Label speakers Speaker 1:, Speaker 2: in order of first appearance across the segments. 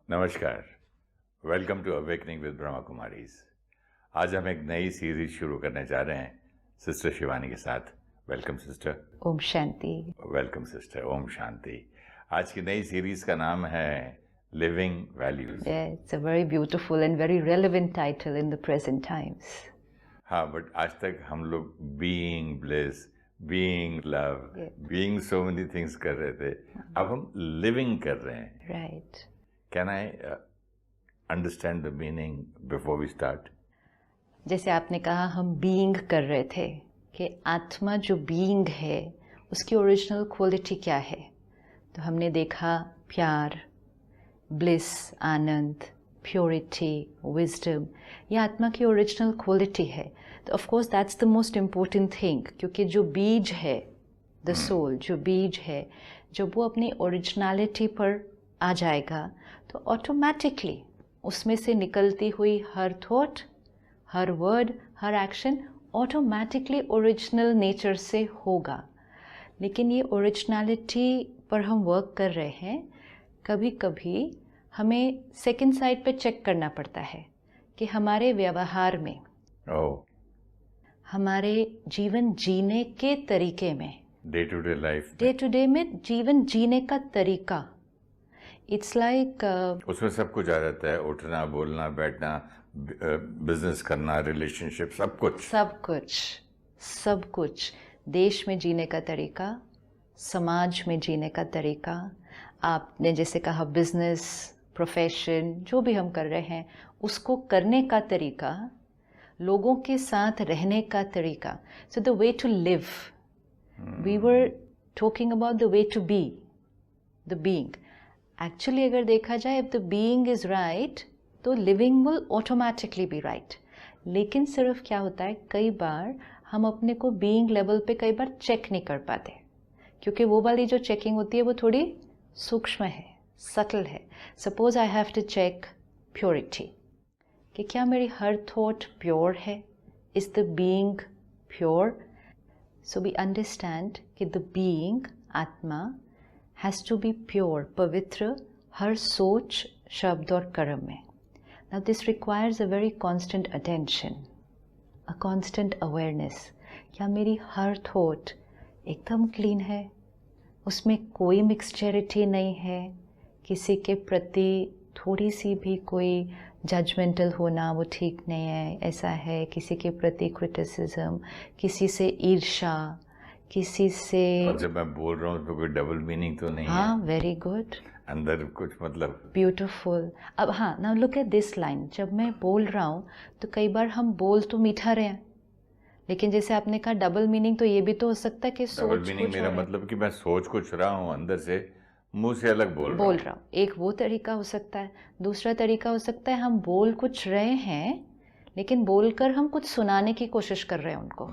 Speaker 1: नमस्कार, welcome to awakening with Brahma Kumaris. आज हम एक नई सीरीज शुरू करने जा रहे हैं सिस्टर शिवानी के साथ। Welcome sister.
Speaker 2: ओम शांति।
Speaker 1: Welcome sister. ओम शांति। आज की नई सीरीज का नाम है living values.
Speaker 2: It's a very beautiful and very relevant title in the present times.
Speaker 1: हाँ, बट आज तक हम लोग being bliss, being love, being so many things कर रहे थे। अब हम लिविंग कर रहे हैं।
Speaker 2: Right.
Speaker 1: Can I understand the meaning before we start?
Speaker 2: जैसे आपने कहा हम बीइंग कर रहे थे कि आत्मा जो बीइंग है उसकी ओरिजिनल क्वालिटी क्या है, तो हमने देखा प्यार, ब्लिस, आनंद, प्योरिटी, विजडम, ये आत्मा की ओरिजिनल क्वालिटी है। तो of course that's the most important thing, क्योंकि जो बीज है, द सोल, जो बीज है, जब वो अपनी ओरिजिनलिटी पर आ जाएगा तो ऑटोमेटिकली उसमें से निकलती हुई हर थॉट, हर वर्ड, हर एक्शन ऑटोमेटिकली ओरिजिनल नेचर से होगा। लेकिन ये ओरिजिनलिटी पर हम वर्क कर रहे हैं, कभी कभी हमें सेकंड साइड पे चेक करना पड़ता है कि हमारे व्यवहार में, हमारे जीवन जीने के तरीके में,
Speaker 1: day to day life,
Speaker 2: day to day में जीवन जीने का तरीका, इट्स लाइक
Speaker 1: उसमें सब कुछ आ जाता है। उठना, बोलना, बैठना, बिजनेस करना, रिलेशनशिप, सब कुछ
Speaker 2: सब कुछ। देश में जीने का तरीका, समाज में जीने का तरीका, आपने जैसे कहा बिजनेस, प्रोफेशन, जो भी हम कर रहे हैं उसको करने का तरीका, लोगों के साथ रहने का तरीका। So the way to live, we were talking about the way to be, the being. Actually अगर देखा जाए, if the being is right तो living will automatically be right. लेकिन सिर्फ क्या होता है, कई बार हम अपने को बीइंग लेवल पे कई बार चेक नहीं कर पाते, क्योंकि वो वाली जो चेकिंग होती है वो थोड़ी सूक्ष्म है, सटल है। Suppose I have to check purity, कि क्या मेरी हर थॉट प्योर है, is the being pure. So we understand कि द बीइंग, आत्मा, हैज़ टू बी प्योर, पवित्र, हर सोच, शब्द और कर्म में। Now this requires a very constant attention, a constant awareness. क्या मेरी हर थॉट एकदम क्लीन है, उसमें कोई मिक्सचरिटी नहीं है, किसी के प्रति थोड़ी सी भी कोई जजमेंटल होना वो ठीक नहीं है, ऐसा है, किसी के प्रति क्रिटिसिज्म, किसी से ईर्ष्या, किसी से।
Speaker 1: और जब मैं बोल रहा हूँ तो कोई डबल मीनिंग तो नहीं है?
Speaker 2: हाँ, वेरी गुड,
Speaker 1: अंदर कुछ मतलब
Speaker 2: ब्यूटिफुल। अब हाँ, now look at this line. जब मैं बोल रहा हूँ तो कई बार हम बोल तो मीठा रहे हैं, लेकिन जैसे आपने कहा डबल मीनिंग, तो ये भी तो हो सकता है कि सोच
Speaker 1: डबल मीनिंग मेरा मतलब कि मैं सोच कुछ रहा हूँ, अंदर से मुंह से अलग बोल रहा हूँ।
Speaker 2: एक वो तरीका हो सकता है। दूसरा तरीका हो सकता है हम बोल कुछ रहे हैं, लेकिन बोलकर हम कुछ सुनाने की कोशिश कर रहे हैं उनको।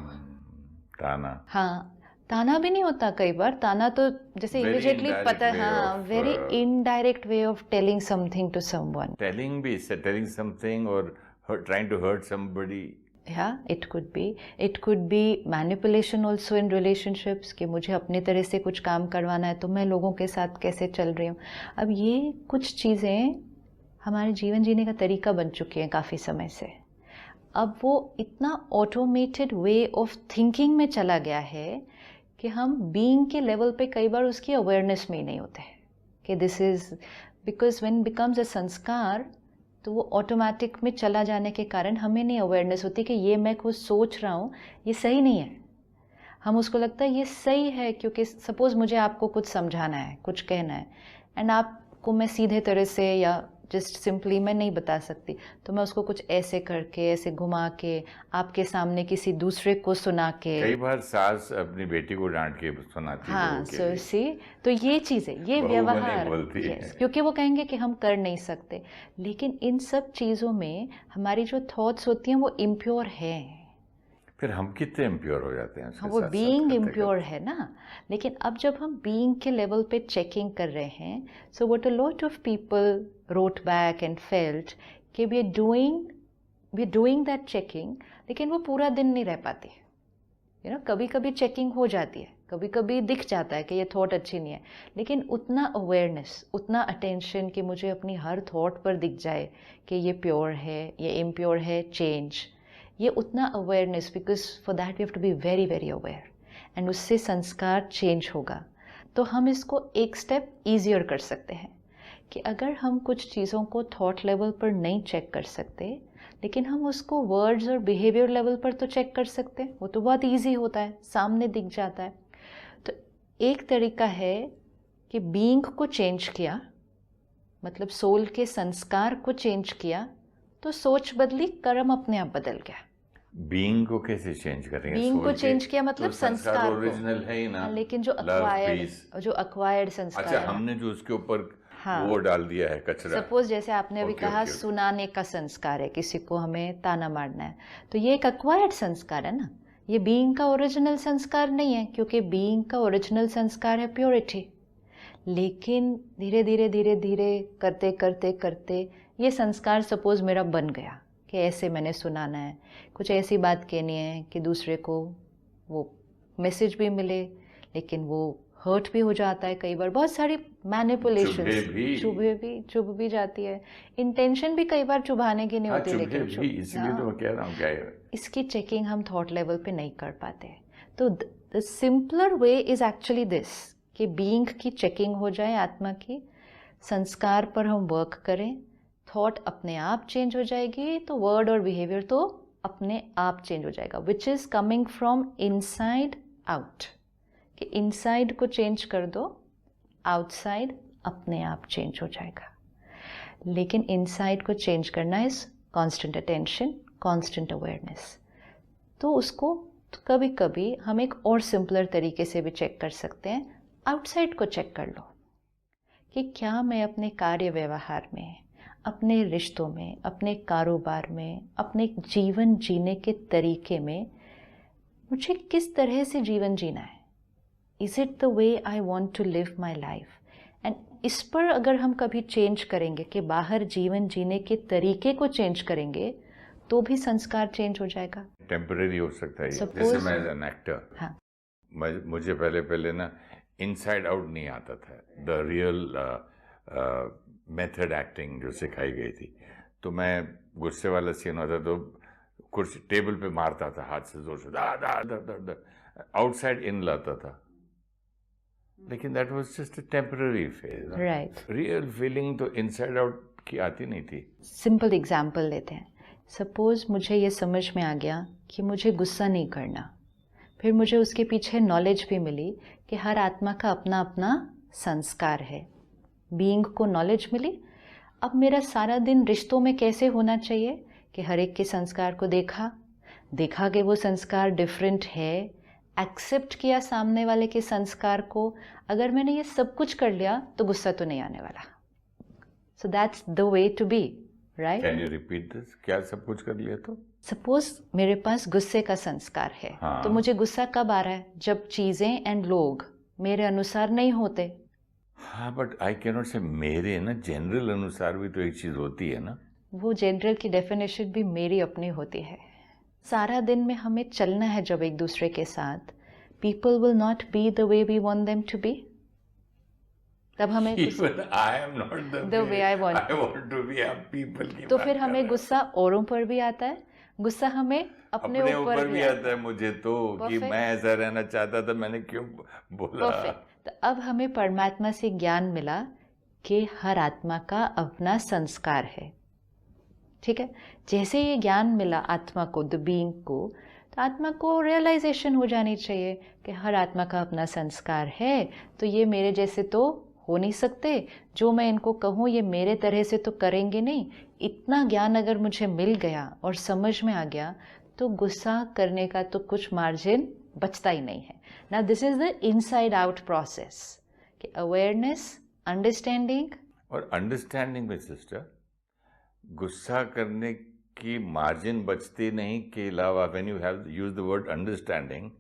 Speaker 1: ताना।
Speaker 2: हाँ, ताना भी नहीं होता कई बार। ताना तो जैसे इमीडिएटली पता है, हाँ, very indirect way of telling something to someone.
Speaker 1: Telling something और trying to hurt somebody.
Speaker 2: Yeah, it could be manipulation also in relationships, कि मुझे अपने तरह से कुछ काम करवाना है तो मैं लोगों के साथ कैसे चल रही हूँ। अब ये कुछ चीज़ें हमारे जीवन जीने का तरीका बन चुकी हैं काफ़ी समय से। अब वो इतना ऑटोमेटेड वे ऑफ थिंकिंग में चला गया है कि हम बीइंग के लेवल पे कई बार उसकी अवेयरनेस में ही नहीं होते कि this is, because when becomes a संस्कार, तो वो ऑटोमेटिक में चला जाने के कारण हमें नहीं अवेयरनेस होती कि ये मैं कुछ सोच रहा हूँ, ये सही नहीं है। हम उसको लगता है ये सही है, क्योंकि सपोज़ मुझे आपको कुछ समझाना है, कुछ कहना है, एंड आपको मैं सीधे तरह से या जस्ट सिंपली मैं नहीं बता सकती, तो मैं उसको कुछ ऐसे करके, ऐसे घुमा के, आपके सामने किसी दूसरे को सुना के।
Speaker 1: कई बार सास अपनी बेटी को डांट के सुनाती है।
Speaker 2: हाँ, सो सी, तो ये चीज़ें, ये व्यवहार, क्योंकि वो कहेंगे कि हम कर नहीं सकते। लेकिन इन सब चीज़ों में हमारी जो थॉट्स होती हैं वो इम्प्योर हैं।
Speaker 1: फिर हम कितने इम्प्योर हो जाते हैं?
Speaker 2: हाँ, वो बीइंग इम्प्योर है ना। लेकिन अब जब हम बीइंग के लेवल पे चेकिंग कर रहे हैं, so what a lot of people wrote back and felt कि we are doing that checking, लेकिन वो पूरा दिन नहीं रह पाती। कभी कभी चेकिंग हो जाती है, कभी कभी दिख जाता है कि ये थॉट अच्छी नहीं है, लेकिन उतना अवेयरनेस, उतना अटेंशन कि मुझे अपनी हर थॉट पर दिख जाए कि ये प्योर है, ये इम्प्योर है, चेंज, ये उतना awareness, because for that we have to be very very aware, and उससे संस्कार चेंज होगा। तो हम इसको एक स्टेप ईजियर कर सकते हैं कि अगर हम कुछ चीज़ों को थॉट लेवल पर नहीं चेक कर सकते, लेकिन हम उसको वर्ड्स और बिहेवियर लेवल पर तो चेक कर सकते हैं। वो तो बहुत इजी होता है, सामने दिख जाता है। तो एक तरीका है कि बीइंग को चेंज किया, मतलब सोल के संस्कार को चेंज किया, तो सोच बदली, कर्म अपने आप बदल गया।
Speaker 1: बीइंग को कैसे चेंज करेंगे?
Speaker 2: बीइंग को चेंज किया मतलब
Speaker 1: तो
Speaker 2: संस्कार को,
Speaker 1: ओरिजिनल है ही ना,
Speaker 2: लेकिन जो अक्वायर्ड संस्कार
Speaker 1: अच्छा
Speaker 2: है,
Speaker 1: हमने जो उसके ऊपर
Speaker 2: हाँ,
Speaker 1: वो डाल दिया है कचरा।
Speaker 2: सपोज जैसे आपने अभी कहा
Speaker 1: ओके।
Speaker 2: सुनाने का संस्कार है, किसी को हमें ताना मारना है, तो ये एक अक्वायर्ड संस्कार है ना, ये बीइंग का ओरिजिनल संस्कार नहीं है, क्योंकि बीइंग का ओरिजिनल संस्कार है प्योरिटी। लेकिन धीरे धीरे धीरे धीरे करते करते करते ये संस्कार सपोज मेरा बन गया कि ऐसे मैंने सुनाना है, कुछ ऐसी बात कहनी है कि दूसरे को वो मैसेज भी मिले, लेकिन वो हर्ट भी हो जाता है कई बार, बहुत सारी मैनिपुलेशंस, चुभ भी जाती है, इंटेंशन भी कई बार चुभाने की नहीं होती, लेकिन
Speaker 1: इसलिए तो मैं कह रहा हूँ क्या है,
Speaker 2: इसकी चेकिंग हम थॉट लेवल पे नहीं कर पाते। तो the simpler way is actually this कि बीइंग की चेकिंग हो जाए, आत्मा की, संस्कार पर हम वर्क करें, थॉट अपने आप चेंज हो जाएगी, तो वर्ड और बिहेवियर तो अपने आप चेंज हो जाएगा, which is coming from inside out. कि इनसाइड को चेंज कर दो, आउटसाइड अपने आप चेंज हो जाएगा। लेकिन इनसाइड को चेंज करना is constant attention, constant awareness. तो उसको कभी कभी हम एक और सिंपलर तरीके से भी चेक कर सकते हैं, आउटसाइड को चेक कर लो कि क्या मैं अपने कार्य व्यवहार में, अपने रिश्तों में, अपने कारोबार में, अपने जीवन जीने के तरीके में मुझे किस तरह से जीवन जीना है। Is it the way I want to live my life? And इस पर अगर हम कभी चेंज करेंगे कि बाहर जीवन जीने के तरीके को चेंज करेंगे, तो भी संस्कार चेंज हो जाएगा।
Speaker 1: टेम्परेरी हो सकता है। जैसे मैं एज एन एक्टर,
Speaker 2: हाँ,
Speaker 1: मुझे पहले ना इनसाइड आउट नहीं आता था, द रियल मेथड एक्टिंग जो सिखाई गई थी। तो मैं गुस्से वाला सीन होता तो कुर्सी टेबल पे मारता था हाथ से जोर से, दा दा दा दा दा, आउटसाइड इन लाता था, लेकिन that was just a temporary phase.
Speaker 2: Right.
Speaker 1: Real feeling तो इनसाइड आउट की आती नहीं थी।
Speaker 2: सिंपल एग्जाम्पल लेते हैं। सपोज मुझे ये समझ में आ गया कि मुझे गुस्सा नहीं करना, फिर मुझे उसके पीछे नॉलेज भी मिली कि हर आत्मा का अपना अपना संस्कार है, बीइंग को नॉलेज मिली। अब मेरा सारा दिन रिश्तों में कैसे होना चाहिए कि हर एक के संस्कार को देखा कि वो संस्कार डिफरेंट है, एक्सेप्ट किया सामने वाले के संस्कार को। अगर मैंने ये सब कुछ कर लिया तो गुस्सा तो नहीं आने वाला। So that's the way to be, right?
Speaker 1: Can you repeat this? क्या सब कुछ कर लिया तो?
Speaker 2: सपोज मेरे पास गुस्से का संस्कार है,
Speaker 1: हाँ।
Speaker 2: तो मुझे गुस्सा कब आ रहा है? जब चीजें एंड लोग मेरे अनुसार नहीं होते।
Speaker 1: हाँ, बट आई कैन नॉट से मेरे ना, जनरल अनुसार भी तो एक चीज होती है ना।
Speaker 2: वो जनरल की डेफिनेशन भी मेरी अपनी होती है। सारा दिन में हमें चलना है जब एक दूसरे के साथ, people will not be the way we want them to be. तब हमें
Speaker 1: I am not
Speaker 2: the way I want
Speaker 1: to be. आप पीपल की
Speaker 2: तो
Speaker 1: बात
Speaker 2: फिर
Speaker 1: कर
Speaker 2: हमें
Speaker 1: रहे हैं।
Speaker 2: गुस्सा औरों पर भी आता है, गुस्सा हमें अपने ऊपर
Speaker 1: भी आता है मुझे तो कि
Speaker 2: Perfect.
Speaker 1: मैं ऐसा रहना चाहता था, मैंने क्यों बोला।
Speaker 2: परफेक्ट। तो अब हमें परमात्मा से ज्ञान मिला कि हर आत्मा का अपना संस्कार है, ठीक है? जैसे ये ज्ञान मिला आत्मा को, द बीइंग को, तो आत्मा को रियलाइजेशन हो जानी चाहिए कि हर आत्मा का अपना संस्कार है, तो ये मेरे जैसे तो हो नहीं सकते, जो मैं इनको कहूँ ये मेरे तरह से तो करेंगे नहीं। इतना ज्ञान अगर मुझे मिल गया और समझ में आ गया, तो गुस्सा करने का तो कुछ मार्जिन बचता ही नहीं है। Now this is the inside out process कि अवेयरनेस, अंडरस्टैंडिंग।
Speaker 1: और अंडरस्टैंडिंग में सिस्टर, गुस्सा करने की मार्जिन बचती नहीं के अलावा when you have use the word understanding,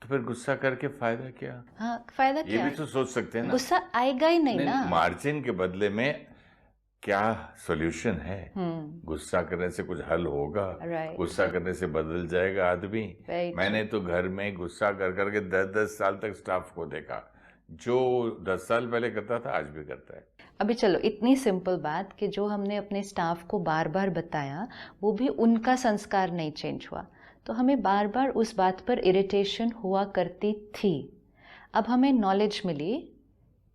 Speaker 1: तो फिर गुस्सा करके फायदा क्या?
Speaker 2: हाँ, फायदा
Speaker 1: ये
Speaker 2: क्या?
Speaker 1: भी तो सोच सकते हैं ना।
Speaker 2: गुस्सा आएगा ही नहीं ना।
Speaker 1: मार्जिन के बदले में क्या सॉल्यूशन है? गुस्सा करने से कुछ हल होगा?
Speaker 2: Right.
Speaker 1: गुस्सा करने से बदल जाएगा आदमी?
Speaker 2: Very
Speaker 1: मैंने तो घर में गुस्सा कर करके 10-10 साल तक स्टाफ को देखा, जो 10 साल पहले करता था आज भी करता है।
Speaker 2: अभी चलो, इतनी सिंपल बात कि जो हमने अपने स्टाफ को बार बार बताया वो भी उनका संस्कार नहीं चेंज हुआ, तो हमें बार बार उस बात पर इरिटेशन हुआ करती थी। अब हमें नॉलेज मिली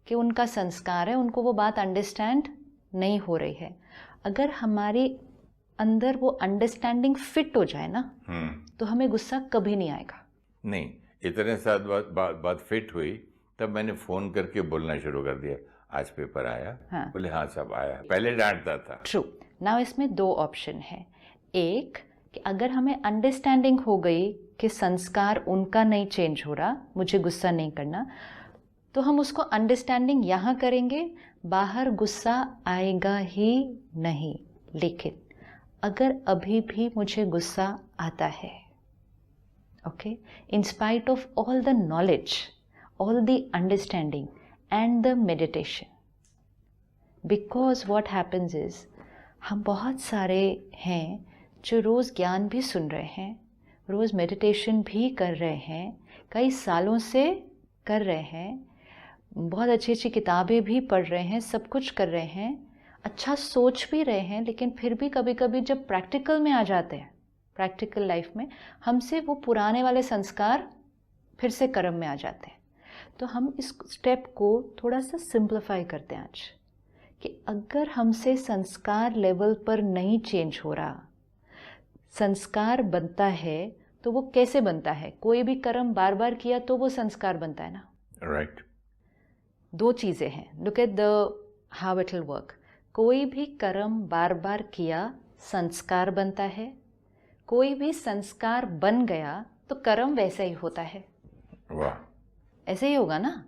Speaker 2: कि उनका संस्कार है, उनको वो बात अंडरस्टैंड नहीं हो रही है। अगर हमारे अंदर वो अंडरस्टैंडिंग फिट हो जाए ना, तो हमें गुस्सा कभी नहीं आएगा।
Speaker 1: नहीं, इतने साल बाद फिट हुई, तब मैंने फोन करके बोलना शुरू कर दिया, आज पेपर आया?
Speaker 2: हाँ।
Speaker 1: बोले हाँ सब आया। पहले डांटता था।
Speaker 2: ट्रू। नाउ इसमें दो ऑप्शन है। एक कि अगर हमें अंडरस्टैंडिंग हो गई कि संस्कार उनका नहीं चेंज हो रहा, मुझे गुस्सा नहीं करना, तो हम उसको अंडरस्टैंडिंग यहाँ करेंगे, बाहर गुस्सा आएगा ही नहीं। लेकिन अगर अभी भी मुझे गुस्सा आता है, okay, in spite of all the knowledge, all the understanding and the meditation, because what happens is, हम बहुत सारे हैं जो रोज़ ज्ञान भी सुन रहे हैं, रोज़ मेडिटेशन भी कर रहे हैं, कई सालों से कर रहे हैं, बहुत अच्छी अच्छी किताबें भी पढ़ रहे हैं, सब कुछ कर रहे हैं, अच्छा सोच भी रहे हैं, लेकिन फिर भी कभी कभी जब प्रैक्टिकल में आ जाते हैं, प्रैक्टिकल लाइफ में, हमसे वो पुराने वाले संस्कार फिर से कर्म में आ जाते हैं। तो हम इस स्टेप को थोड़ा सा सिंप्लीफाई करते हैं आज, कि अगर हमसे संस्कार लेवल पर नहीं चेंज हो रहा, संस्कार बनता है तो वो कैसे बनता है? कोई भी कर्म बार बार किया तो वो संस्कार बनता है ना।
Speaker 1: राइट।
Speaker 2: दो चीज़ें हैं, look at the how it will work. कोई भी कर्म बार बार किया, संस्कार बनता है। कोई भी संस्कार बन गया तो कर्म वैसे ही होता है।
Speaker 1: वाह,
Speaker 2: ऐसे ही होगा ना?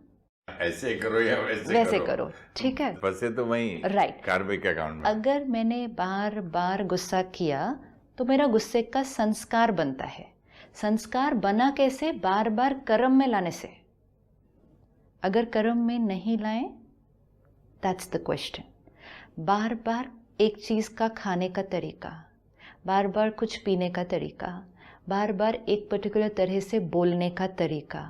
Speaker 1: ऐसे करो या वैसे
Speaker 2: करो, ठीक है।
Speaker 1: फंसे तो वहीं
Speaker 2: राइट।
Speaker 1: कार्मिक अकाउंट में।
Speaker 2: अगर मैंने बार बार गुस्सा किया तो मेरा गुस्से का संस्कार बनता है। संस्कार बना कैसे? बार बार कर्म में लाने से। अगर कर्म में नहीं लाएं, दैट्स द क्वेश्चन। बार बार एक चीज़ का खाने का तरीका, बार बार कुछ पीने का तरीका, बार बार एक पर्टिकुलर तरह से बोलने का तरीका,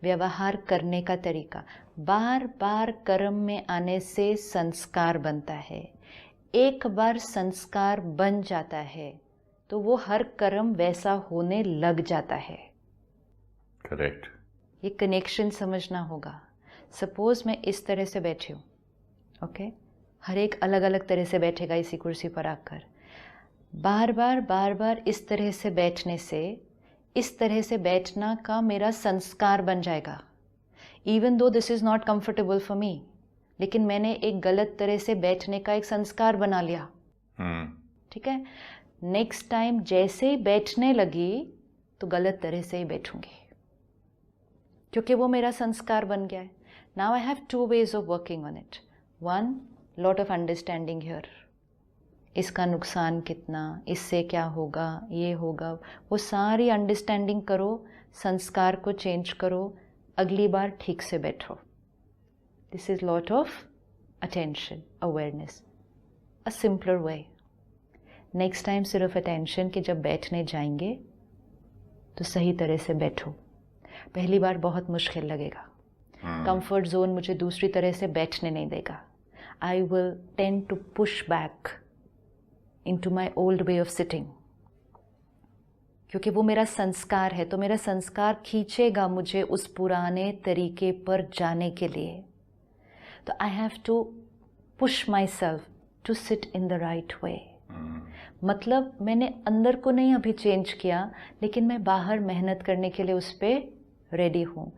Speaker 2: व्यवहार करने का तरीका, बार बार कर्म में आने से संस्कार बनता है। एक बार संस्कार बन जाता है तो वो हर कर्म वैसा होने लग जाता है।
Speaker 1: करेक्ट।
Speaker 2: ये कनेक्शन समझना होगा। सपोज मैं इस तरह से बैठी हूँ, ओके, हर एक अलग अलग तरह से बैठेगा इसी कुर्सी पर आकर। बार बार इस तरह से बैठने से, इस तरह से बैठना का मेरा संस्कार बन जाएगा। Even though this is not comfortable for me, लेकिन मैंने एक गलत तरह से बैठने का एक संस्कार बना लिया। ठीक है, नेक्स्ट टाइम जैसे ही बैठने लगी तो गलत तरह से ही बैठूंगी, क्योंकि वो मेरा संस्कार बन गया है। Now I have to ways of working on it. One, lot of understanding here, इसका नुकसान कितना, इससे क्या होगा, ये होगा, वो सारी अंडरस्टैंडिंग करो, संस्कार को चेंज करो, अगली बार ठीक से बैठो। This is lot of attention, awareness, a simpler way. Next time सिर्फ अटेंशन कि जब बैठने जाएंगे तो सही तरह से बैठो। पहली बार बहुत मुश्किल लगेगा, कंफर्ट जोन मुझे दूसरी तरह से बैठने नहीं देगा। I will tend to push back into my old way of sitting, क्योंकि वो मेरा संस्कार है, तो मेरा संस्कार खींचेगा मुझे उस पुराने तरीके पर जाने के लिए। तो I have to push myself to sit in the right way. मतलब मैंने अंदर को नहीं अभी चेंज किया, लेकिन मैं बाहर मेहनत करने के लिए उस पर रेडी हूँ।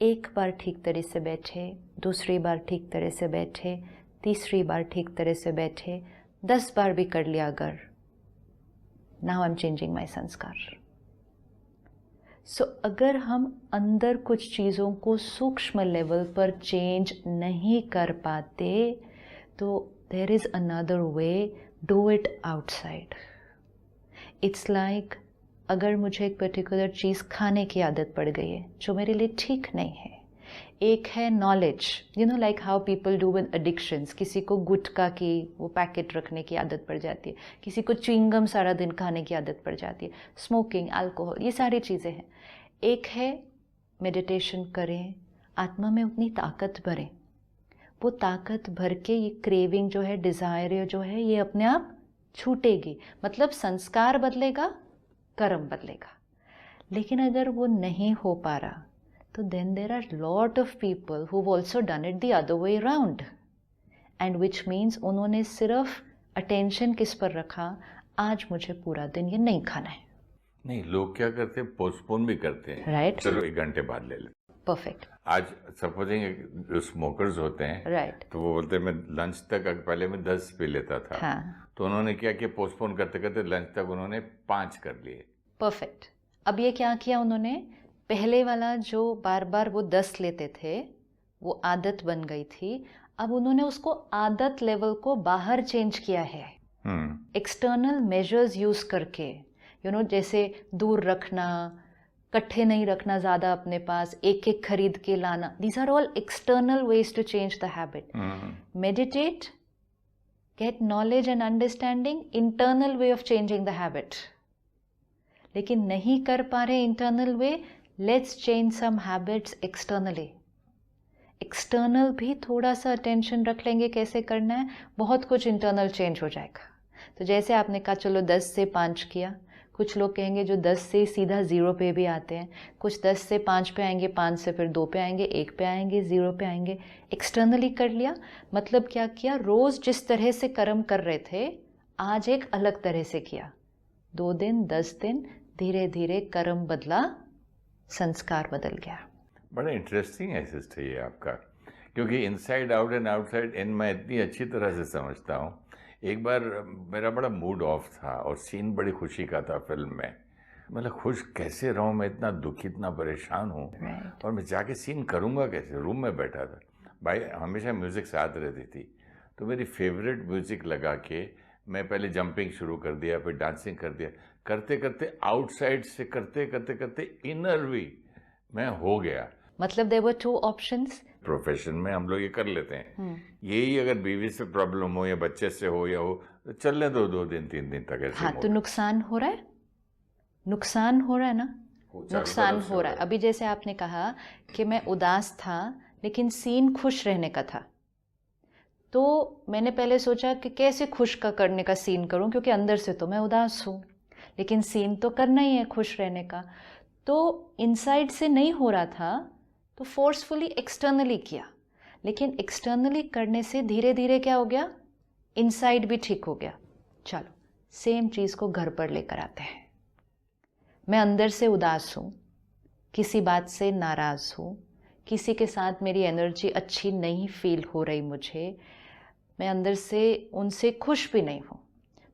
Speaker 2: एक बार ठीक तरह से बैठे, दूसरी बार ठीक तरह से बैठे, तीसरी बार ठीक तरह से बैठे, 10 बार भी कर लिया अगर, now I am changing my संस्कार। सो अगर हम अंदर कुछ चीज़ों को सूक्ष्म लेवल पर चेंज नहीं कर पाते तो there is another way, do it outside. It's like अगर मुझे एक पर्टिकुलर चीज़ खाने की आदत पड़ गई है जो मेरे लिए ठीक नहीं है, एक है knowledge, you know like how people do with addictions, किसी को गुटखा की वो पैकेट रखने की आदत पड़ जाती है, किसी को च्युइंगम सारा दिन खाने की आदत पड़ जाती है, स्मोकिंग, अल्कोहल, ये सारी चीज़ें हैं। एक है मेडिटेशन करें, आत्मा में उतनी ताकत भरें, वो ताकत भर के ये क्रेविंग जो है, डिज़ायर जो है, ये अपने आप छूटेगी। मतलब संस्कार बदलेगा, कर्म बदलेगा। लेकिन अगर वो नहीं हो पा रहा तो then there are lot of people who also done it the other way around, and which means उन्होंने सिर्फ अटेंशन किस पर रखा, आज मुझे पूरा दिन ये नहीं खाना है।
Speaker 1: नहीं, लोग क्या करते हैं, पोस्टपोन भी करते हैं।
Speaker 2: Right.
Speaker 1: चलो 1 घंटे बाद ले लेते।
Speaker 2: परफेक्ट।
Speaker 1: आज सपोजिंग जो स्मोकर्स होते हैं,
Speaker 2: राइट।
Speaker 1: तो वो बोलते हैं मैं लंच तक, पहले मैं 10 पी लेता था।
Speaker 2: हाँ।
Speaker 1: तो उन्होंने क्या किया, पोस्टपोन करते करते लंच तक उन्होंने 5 कर लिए।
Speaker 2: परफेक्ट। अब ये क्या किया उन्होंने, पहले वाला जो बार बार वो 10 लेते थे, वो आदत बन गई थी, अब उन्होंने उसको आदत लेवल को बाहर चेंज किया है, एक्सटर्नल मेजर्स यूज करके, यू नो, जैसे दूर रखना, इकट्ठे नहीं रखना ज़्यादा अपने पास, एक एक खरीद के लाना, these are all external ways to change the habit. Meditate, get knowledge and understanding, internal way of changing the habit. लेकिन नहीं कर पा रहे internal way, let's change some habits externally. External भी थोड़ा सा अटेंशन रख लेंगे कैसे करना है, बहुत कुछ इंटरनल चेंज हो जाएगा। तो जैसे आपने कहा चलो 10 से 5 किया, कुछ लोग कहेंगे जो 10 से सीधा 0 पे भी आते हैं, कुछ 10 से 5 पे आएंगे, 5 से फिर 2 पे आएंगे, 1 पे आएंगे, 0 पे आएंगे। एक्सटर्नली कर लिया, मतलब क्या किया, रोज़ जिस तरह से कर्म कर रहे थे आज एक अलग तरह से किया। 2 दिन, 10 दिन, धीरे धीरे कर्म बदला, संस्कार बदल गया।
Speaker 1: बड़ा इंटरेस्टिंग एसेस्ट है ये आपका, क्योंकि inside out and outside in मैं इतनी अच्छी तरह से समझता हूँ। एक बार मेरा बड़ा मूड ऑफ था और सीन बड़ी खुशी का था फिल्म में। मतलब खुश कैसे रहूँ, मैं इतना दुखी, इतना परेशान हूँ, और मैं जाके सीन करूँगा कैसे। रूम में बैठा था, भाई हमेशा म्यूज़िक साथ रहती थी, तो मेरी फेवरेट म्यूज़िक लगा के मैं पहले जंपिंग शुरू कर दिया, फिर डांसिंग कर दिया, करते करते आउटसाइड से करते करते करते इनर भी मैं हो गया।
Speaker 2: मतलब देयर वर 2 ऑप्शंस।
Speaker 1: प्रोफेशन में हम लोग ये कर लेते हैं, यही अगर बीवी से प्रॉब्लम हो या बच्चे से हो या हो, तो चलने दो 2 दिन 3 दिन तक ऐसे।
Speaker 2: हाँ, तो नुकसान हो रहा है, नुकसान हो रहा है ना, नुकसान हो रहा है। अभी जैसे आपने कहा कि मैं उदास था लेकिन सीन खुश रहने का था, तो मैंने पहले सोचा कि कैसे खुश का करने का सीन करूं, क्योंकि अंदर से तो मैं उदास हूं, लेकिन सीन तो करना ही है खुश रहने का। तो इनसाइड से नहीं हो रहा था तो फोर्सफुली एक्सटर्नली किया, लेकिन एक्सटर्नली करने से धीरे धीरे क्या हो गया, इनसाइड भी ठीक हो गया। चलो सेम चीज़ को घर पर लेकर आते हैं। मैं अंदर से उदास हूँ, किसी बात से नाराज़ हूँ, किसी के साथ मेरी एनर्जी अच्छी नहीं फील हो रही मुझे, मैं अंदर से उनसे खुश भी नहीं हूँ,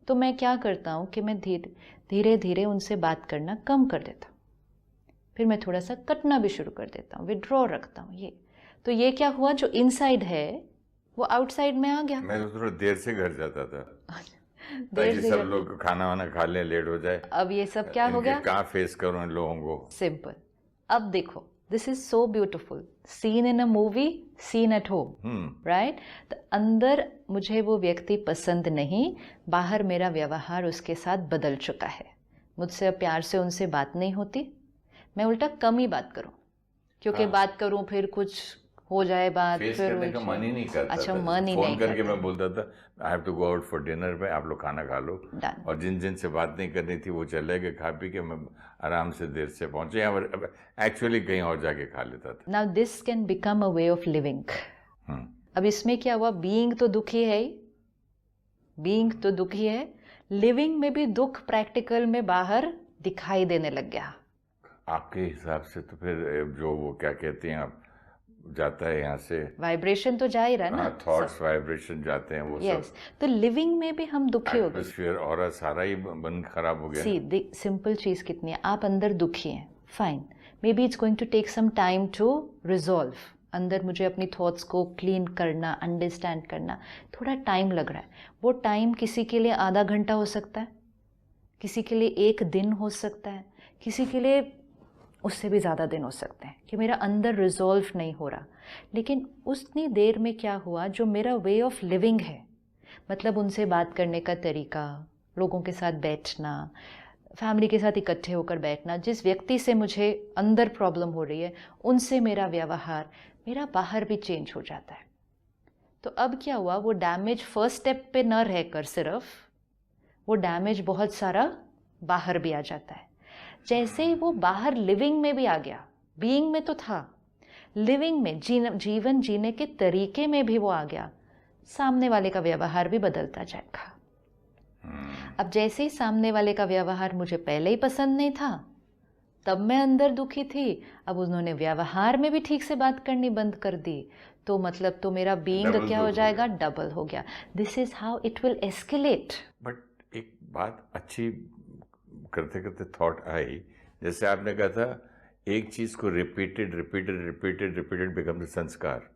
Speaker 2: तो मैं क्या करता हूँ कि मैं धीरे धीरे उनसे बात करना कम कर देता हूँ, फिर मैं थोड़ा सा कटना भी शुरू कर देता हूँ, विड्रॉ रखता हूँ। तो ये क्या हुआ, जो इनसाइड है वो आउटसाइड में आ गया।
Speaker 1: मैं तो थोड़ा देर से घर जाता था
Speaker 2: देर
Speaker 1: ताकि
Speaker 2: से
Speaker 1: सब लोग खाना वाना खा लें, लेट हो जाए।
Speaker 2: अब ये सब क्या हो गया,
Speaker 1: कहाँ फेस करूँ इन लोगों को।
Speaker 2: सिंपल। अब देखो, this is so beautiful, scene in a movie, scene at home, right. तो अंदर मुझे वो व्यक्ति पसंद नहीं, बाहर मेरा व्यवहार उसके साथ बदल चुका है, मुझसे अब प्यार से उनसे बात नहीं होती, मैं उल्टा कम ही बात करूं, क्योंकि बात करूं फिर कुछ हो जाए बात,
Speaker 1: फेस
Speaker 2: फिर
Speaker 1: करने का मन ही नहीं करता।
Speaker 2: अच्छा,
Speaker 1: था।
Speaker 2: मन ही नहीं
Speaker 1: फोन करके
Speaker 2: करता।
Speaker 1: मैं बोलता था I have to go out for dinner, पे आप लोग खाना खा लो।
Speaker 2: Done.
Speaker 1: और जिन जिन से बात नहीं करनी थी वो चले गए, खा पी के मैं आराम से देर से पहुंचे, या एक्चुअली कहीं और जाके खा लेता था।
Speaker 2: Now this can become a way of living. अब इसमें क्या हुआ, बीइंग तो दुखी है ही, बीइंग तो दुखी है, लिविंग में भी दुख प्रैक्टिकल में बाहर दिखाई देने लग गया।
Speaker 1: आपके हिसाब से तो फिर जो वो क्या कहते हैं, आप जाता है यहाँ से,
Speaker 2: वाइब्रेशन तो जा ही रहा है ना,
Speaker 1: थॉट्स वाइब्रेशन जाते हैं वो
Speaker 2: yes.
Speaker 1: सब,
Speaker 2: तो लिविंग में भी हम दुखी हो गए,
Speaker 1: एटमॉस्फेयर और सारा ही बन खराब हो गया।
Speaker 2: सी सिंपल चीज कितनी है, आप अंदर दुखी हैं, fine, maybe it's going to take some time to resolve. अंदर मुझे अपनी थॉट्स को क्लीन करना, अंडरस्टैंड करना, थोड़ा टाइम लग रहा है। वो टाइम किसी के लिए आधा घंटा हो सकता है, किसी के लिए 1 दिन हो सकता है, किसी के लिए उससे भी ज़्यादा दिन हो सकते हैं कि मेरा अंदर रिजॉल्व नहीं हो रहा। लेकिन उतनी देर में क्या हुआ, जो मेरा वे ऑफ लिविंग है, मतलब उनसे बात करने का तरीका, लोगों के साथ बैठना, फैमिली के साथ इकट्ठे होकर बैठना, जिस व्यक्ति से मुझे अंदर प्रॉब्लम हो रही है उनसे मेरा व्यवहार, मेरा बाहर भी चेंज हो जाता है। तो अब क्या हुआ, वो डैमेज फर्स्ट स्टेप पे न रहकर सिर्फ वो डैमेज बहुत सारा बाहर भी आ जाता है। जैसे ही वो बाहर लिविंग में भी आ गया, बीइंग में तो था, लिविंग में जीवन जीने के तरीके में भी वो आ गया, सामने वाले का व्यवहार भी बदलता जाएगा। अब जैसे ही सामने वाले का व्यवहार मुझे पहले ही पसंद नहीं था, तब मैं अंदर दुखी थी, अब उन्होंने व्यवहार में भी ठीक से बात करनी बंद कर दी, तो मतलब तो मेरा बीइंग क्या हो जाएगा, डबल हो गया। This is how it will escalate.
Speaker 1: But एक बात अच्छी करते करते थॉट आई, जैसे आपने कहा था एक चीज को repeated repeated repeated repeated become संस्कार।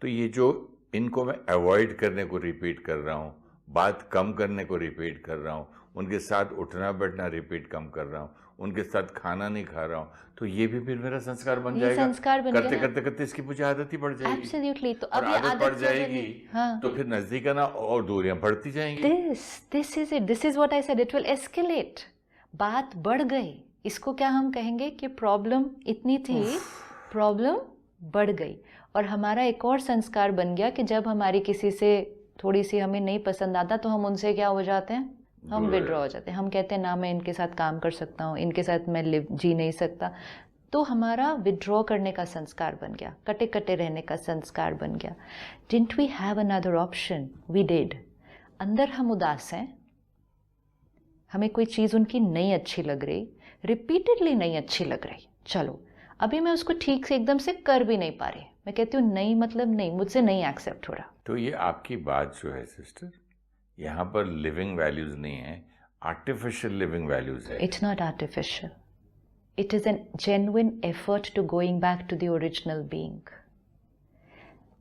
Speaker 1: तो ये जो इनको मैं अवॉइड करने को रिपीट कर रहा हूँ, बात कम करने को रिपीट कर रहा हूँ, उनके साथ उठना बैठना रिपीट कम कर रहा हूँ, उनके साथ खाना नहीं खा रहा हूँ, तो ये भी फिर मेरा संस्कार बन जाएगा।
Speaker 2: संस्कार बन
Speaker 1: करते
Speaker 2: गया
Speaker 1: करते करते इसकी मुझे आदत ही बढ़ जाएगी।
Speaker 2: एब्सोल्युटली। तो
Speaker 1: और
Speaker 2: अब ये
Speaker 1: आदत बढ़ जाएगी,
Speaker 2: हाँ,
Speaker 1: तो फिर नजदीक आना और दूरियां बढ़ती जाएंगी।
Speaker 2: This is it, this is what I said, it will escalate. बात बढ़ गई, इसको क्या हम कहेंगे कि प्रॉब्लम इतनी थी, प्रॉब्लम बढ़ गई। और हमारा एक और संस्कार बन गया कि जब हमारी किसी से थोड़ी सी हमें नहीं पसंद आता तो हम उनसे क्या हो जाते हैं, हम विड्रॉ हो जाते हैं। हम कहते हैं ना मैं इनके साथ काम कर सकता हूँ, इनके साथ मैं जी नहीं सकता। तो हमारा विड्रॉ करने का संस्कार बन गया, कटे कटे रहने का संस्कार बन गया। Didn't we have another option? We did. अंदर हम उदास हैं, हमें कोई चीज़ उनकी नहीं अच्छी लग रही, रिपीटेडली नहीं अच्छी लग रही, चलो अभी मैं उसको ठीक से एकदम से कर भी नहीं पा रही, मैं कहती हूँ नहीं, मतलब नहीं, मुझसे नहीं एक्सेप्ट हो रहा।
Speaker 1: तो ये आपकी बात जो है सिस्टर, यहाँ पर लिविंग वैल्यूज नहीं है, आर्टिफिशियल लिविंग वैल्यूज है।
Speaker 2: It's not artificial, it is an genuine effort to going back to the original being.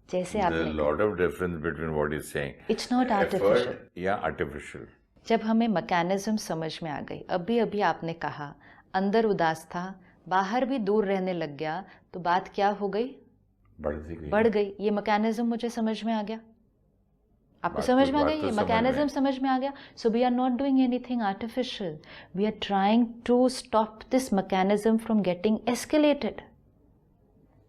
Speaker 2: जैसे आपने
Speaker 1: lot of difference between what is saying,
Speaker 2: it's not artificial
Speaker 1: या artificial.
Speaker 2: जब हमें mechanism समझ में आ गई, अभी अभी आपने कहा अंदर उदास था, बाहर भी दूर रहने लग गया, तो बात क्या हो गई, बढ़ गई। ये मैकेनिज्म मुझे समझ में आ गया, आपको समझ में आ गया, ये मैकेनिज्म समझ में आ गया। So we are not doing anything artificial, we are trying to stop this mechanism from getting escalated.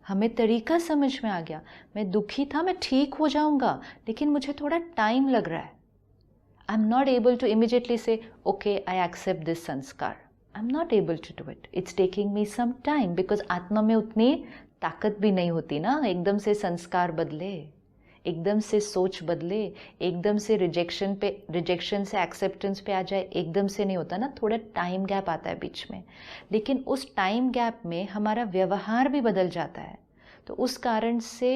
Speaker 2: हमें तरीका समझ में आ गया, मैं दुखी था, मैं ठीक हो जाऊंगा, लेकिन मुझे थोड़ा टाइम लग रहा है। I am not able to immediately say okay I accept this sanskar, I am not able to do it, it's taking me some time, because आत्मा में उतनी ताकत भी नहीं होती ना, एकदम से संस्कार बदले, एकदम से सोच बदले, एकदम से रिजेक्शन से एक्सेप्टेंस पे आ जाए, एकदम से नहीं होता ना, थोड़ा टाइम गैप आता है बीच में। लेकिन उस टाइम गैप में हमारा व्यवहार भी बदल जाता है, तो उस कारण से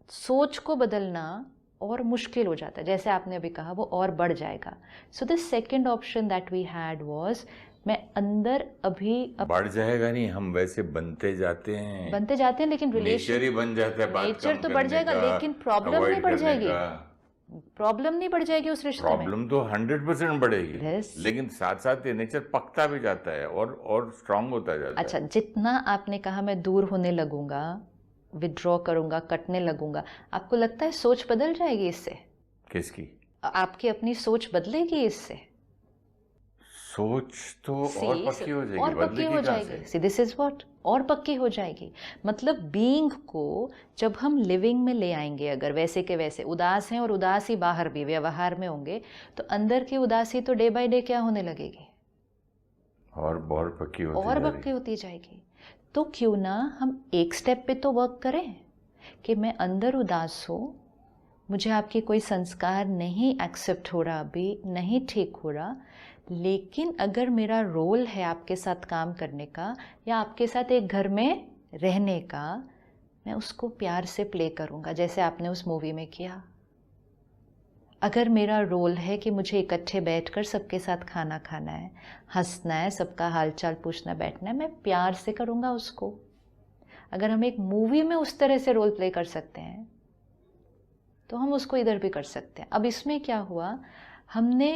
Speaker 2: सोच को बदलना और मुश्किल हो जाता है। जैसे आपने अभी कहा, वो और बढ़ जाएगा। So the second option that we had was, मैं अंदर अभी
Speaker 1: बढ़ जाएगा नहीं, हम वैसे बनते जाते हैं,
Speaker 2: लेकिन रिलेशन
Speaker 1: नेचर ही बन जाता है,
Speaker 2: नेचर तो बढ़ जाएगा, लेकिन प्रॉब्लम नहीं बढ़ जाएगी, प्रॉब्लम नहीं बढ़ जाएगी उस रिश्ते में।
Speaker 1: प्रॉब्लम तो 100% बढ़ेगी,
Speaker 2: Yes.
Speaker 1: लेकिन साथ साथ ये नेचर पकता भी जाता है और स्ट्रांग होता जाता है।
Speaker 2: अच्छा, जितना आपने कहा मैं दूर होने लगूंगा, विड्रॉ करूंगा, कटने लगूंगा, आपको लगता है सोच बदल जाएगी इससे?
Speaker 1: किसकी?
Speaker 2: आपकी अपनी सोच बदलेगी इससे?
Speaker 1: सोच तो और पक्की हो जाएगी,
Speaker 2: और पक्की हो जाएगी। सी दिस इज व्हाट, और पक्की हो जाएगी। मतलब बीइंग को जब हम लिविंग में ले आएंगे, अगर वैसे के वैसे उदास हैं और उदास ही बाहर भी व्यवहार में होंगे, तो अंदर की उदासी तो डे बाय डे क्या होने लगेगी,
Speaker 1: और पक्की
Speaker 2: होती जाएगी। तो क्यों ना हम एक स्टेप पे तो वर्क करें कि मैं अंदर उदास हूँ, मुझे आपके कोई संस्कार नहीं एक्सेप्ट हो रहा, अभी नहीं ठीक हो रहा, लेकिन अगर मेरा रोल है आपके साथ काम करने का या आपके साथ एक घर में रहने का, मैं उसको प्यार से प्ले करूँगा, जैसे आपने उस मूवी में किया। अगर मेरा रोल है कि मुझे इकट्ठे बैठकर सबके साथ खाना खाना है, हंसना है, सबका हालचाल पूछना, बैठना है, मैं प्यार से करूँगा उसको। अगर हम एक मूवी में उस तरह से रोल प्ले कर सकते हैं, तो हम उसको इधर भी कर सकते हैं। अब इसमें क्या हुआ, हमने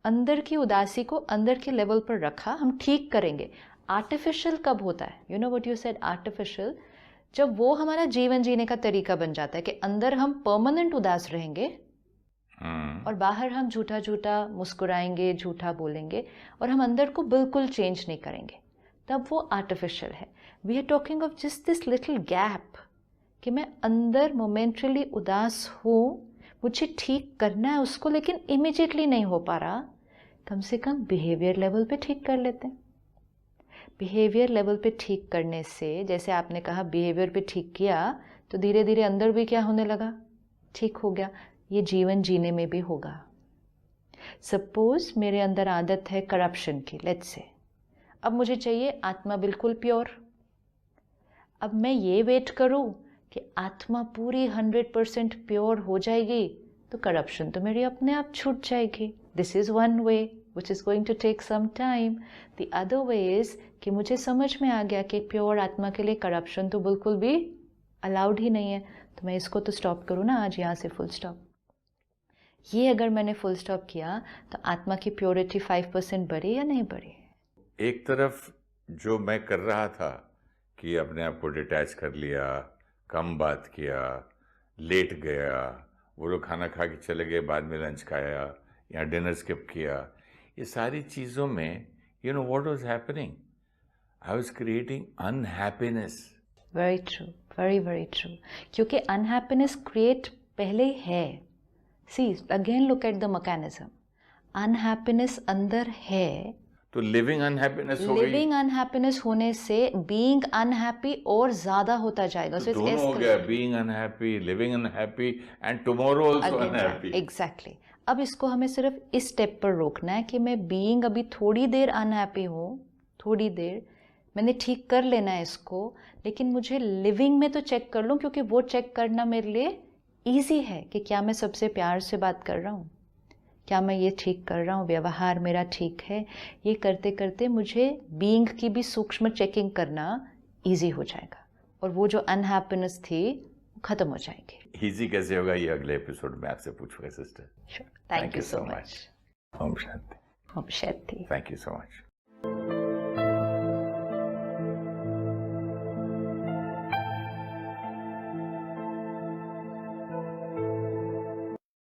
Speaker 2: अंदर की उदासी को अंदर के लेवल पर रखा, हम ठीक करेंगे। आर्टिफिशियल कब होता है? You know what you said, artificial, जब वो हमारा जीवन जीने का तरीका बन जाता है कि अंदर हम परमानेंट उदास रहेंगे और बाहर हम झूठा झूठा मुस्कुराएंगे, झूठा बोलेंगे और हम अंदर को बिल्कुल चेंज नहीं करेंगे, तब वो आर्टिफिशियल है. We are talking of just this little gap कि मैं अंदर मोमेंटली उदास हूँ, मुझे ठीक करना है उसको, लेकिन इमिजिएटली नहीं हो पा रहा. कम से कम बिहेवियर लेवल पे ठीक कर लेते हैं. बिहेवियर लेवल पे ठीक करने से, जैसे आपने कहा बिहेवियर पे ठीक किया तो धीरे धीरे अंदर भी क्या होने लगा, ठीक हो गया. ये जीवन जीने में भी होगा. सपोज मेरे अंदर आदत है करप्शन की, लेट्स से, अब मुझे चाहिए आत्मा बिल्कुल प्योर. अब मैं ये वेट करूं कि आत्मा पूरी 100% प्योर हो जाएगी तो करप्शन तो मेरी अपने आप छूट जाएगी. This is one way which is going to take some time. The other way is कि मुझे समझ में आ गया कि प्योर आत्मा के लिए करप्शन तो बिल्कुल भी अलाउड ही नहीं है, तो मैं इसको तो स्टॉप करूँ ना आज यहाँ से, फुल स्टॉप. ये अगर मैंने फुल स्टॉप किया तो आत्मा की प्योरिटी 5% बढ़ी या नहीं बढ़ी?
Speaker 1: एक तरफ जो मैं कर रहा था कि अपने आप को डिटैच कर लिया, कम बात किया, लेट गया, वो लोग खाना खा के चले गए, बाद में लंच खाया या डिनर स्किप किया, ये सारी चीज़ों में you know what was happening, I was creating unhappiness.
Speaker 2: Very true, very very true. क्योंकि अनहैप्पीनेस क्रिएट पहले है. See again look at the mechanism. Unhappiness अंदर है
Speaker 1: तो लिविंग अनहैप्पीनेस हो गई.
Speaker 2: लिविंग अनहैप्पीनेस होने से बीइंग अनहैप्पी और ज्यादा होता जाएगा.
Speaker 1: तो दोनों हो गया, being unhappy, living unhappy and tomorrow also unhappy.
Speaker 2: Exactly. अब इसको हमें सिर्फ इस स्टेप पर रोकना है कि मैं बीइंग अभी थोड़ी देर अनहैप्पी हूँ, थोड़ी देर मैंने ठीक कर लेना है इसको, लेकिन मुझे लिविंग में तो चेक कर लूँ, क्योंकि वो चेक करना मेरे लिए ईजी है कि क्या मैं सबसे प्यार से बात कर रहा हूँ, क्या मैं ये ठीक कर रहा हूँ, व्यवहार मेरा ठीक है. ये करते करते मुझे बीइंग की भी सूक्ष्म चेकिंग करना ईजी हो जाएगा और वो जो अनहैप्पीनेस थी वो खत्म हो जाएगी.
Speaker 1: इजी कैसे होगा ये अगले एपिसोड में आपसे पूछूंगा sister.
Speaker 2: Thank you so much.
Speaker 1: ओम शांति.
Speaker 2: ओम शांति.
Speaker 1: Thank you so much.